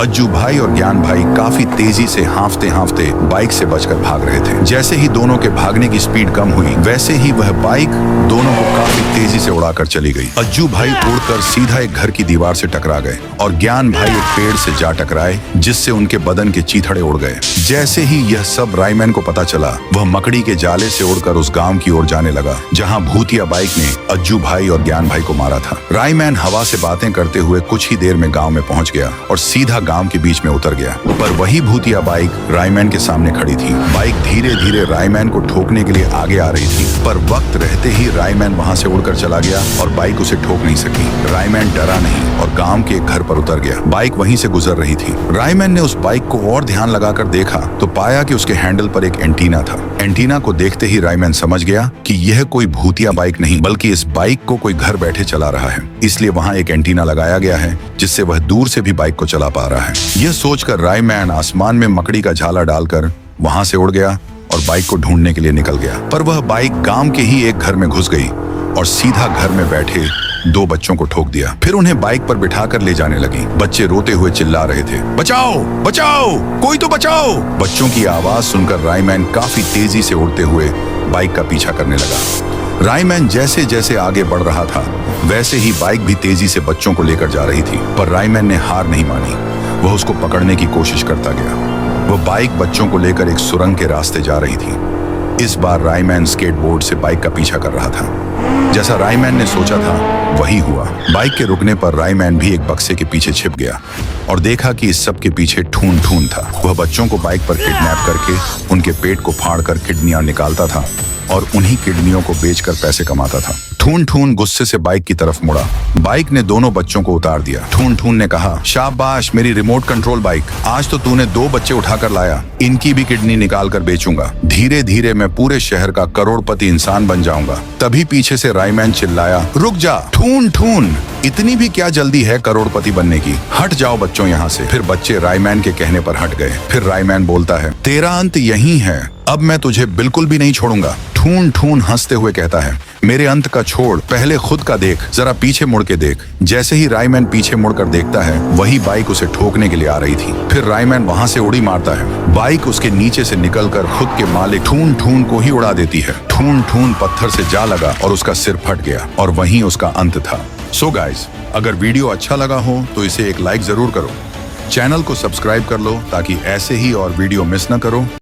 अज्जू भाई और ज्ञान भाई काफी तेजी से हांफते हांफते बाइक से बचकर भाग रहे थे। जैसे ही दोनों के भागने की स्पीड कम हुई, वैसे ही वह बाइक दोनों को काफी तेजी से उड़ाकर चली गई। अज्जू भाई उड़कर सीधा एक घर की दीवार से टकरा गए और ज्ञान भाई एक पेड़ से जा टकराए, जिससे उनके बदन के चीथड़े उड़ गए। जैसे ही यह सब रायमैन को पता चला, वह मकड़ी के जाले से उड़कर उस गांव की ओर जाने लगा जहां भूतिया बाइक ने अज्जू भाई और ज्ञान भाई को मारा था। रायमैन हवा से बातें करते हुए कुछ ही देर में गांव में पहुंच गया और सीधा गांव के बीच में उतर गया। पर वही भूतिया बाइक रायमैन के सामने खड़ी थी। बाइक धीरे धीरे रायमैन को ठोकने के लिए आगे आ रही थी, पर वक्त रहते ही रायमैन वहां से उड़कर चला गया और बाइक उसे ठोक नहीं सकी। रायमैन डरा नहीं और गांव के एक घर पर उतर गया। बाइक वहीं से गुजर रही थी। रायमैन ने उस बाइक को और ध्यान लगाकर देखा तो पाया कि उसके हैंडल पर एक एंटीना था। एंटीना को देखते ही रायमैन समझ गया कि यह कोई भूतिया बाइक नहीं, बल्कि इस बाइक को कोई घर बैठे चला रहा है। इसलिए वहां एक एंटीना लगाया गया है, जिससे वह दूर से भी बाइक को चला पा रहा है। यह सोचकर रायमैन आसमान में मकड़ी का झाला डालकर वहां से उड़ गया और बाइक को ढूंढने के लिए निकल गया। पर वह बाइक गांव के ही एक घर में घुस गई और सीधा घर में बैठे दो बच्चों को ठोक दिया। फिर उन्हें बाइक पर बिठाकर ले जाने लगी। बच्चे रोते हुए चिल्ला रहे थे, बचाओ बचाओ, कोई तो बचाओ। बच्चों की आवाज सुनकर रायमैन काफी तेजी से उड़ते हुए बाइक का पीछा करने लगा। रायमैन जैसे जैसे आगे बढ़ रहा था, वैसे ही बाइक भी तेजी से बच्चों को लेकर जा रही थी। पर रायमैन ने हार नहीं मानी। वह उसको पकड़ने की कोशिश करता गया। वह बाइक बच्चों को लेकर एक सुरंग के रास्ते जा रही थी। इस बार रायमैन स्केटबोर्ड से बाइक का पीछा कर रहा था। जैसा रायमैन ने सोचा था, वही हुआ। बाइक के रुकने पर रायमैन भी एक बक्से के पीछे छिप गया और देखा कि इस सब के पीछे ठून ठून था। वह बच्चों को बाइक पर किडनैप करके उनके पेट को फाड़कर किडनियां निकालता था और उन्हीं किडनियों को बेचकर पैसे कमाता था। ठून ठून गुस्से से बाइक की तरफ मुड़ा। बाइक ने दोनों बच्चों को उतार दिया। ठून ठून ने कहा, शाबाश मेरी रिमोट कंट्रोल बाइक, आज तो तूने दो बच्चे उठाकर लाया। इनकी भी किडनी निकाल कर बेचूंगा। धीरे धीरे मैं पूरे शहर का करोड़पति इंसान बन जाऊंगा। तभी पीछे से रायमैन चिल्लाया, रुक जा ठून ठून, इतनी भी क्या जल्दी है करोड़पति बनने की? हट जाओ बच्चों यहाँ से। फिर बच्चे रायमैन के कहने पर हट गए। फिर रायमैन बोलता है, तेरा अंत यही है, अब मैं तुझे बिल्कुल भी नहीं छोड़ूंगा। ठून ठून हंसते हुए कहता है, मेरे अंत का छोड़, पहले खुद का देख, जरा पीछे मुड़ के देख। जैसे ही रायमैन पीछे मुड़कर देखता है, वही बाइक उसे ठोकने के लिए आ रही थी। फिर रायमैन वहां से उड़ी मारता है। बाइक उसके नीचे से निकलकर खुद के मालिक ठून ठून को ही उड़ा देती है। ठून ठून पत्थर से जा लगा और उसका सिर फट गया और वहीं उसका अंत था। सो गाइस, अगर वीडियो अच्छा लगा हो तो इसे एक लाइक जरूर करो। चैनल को सब्सक्राइब कर लो ताकि ऐसे ही और वीडियो मिस न करो।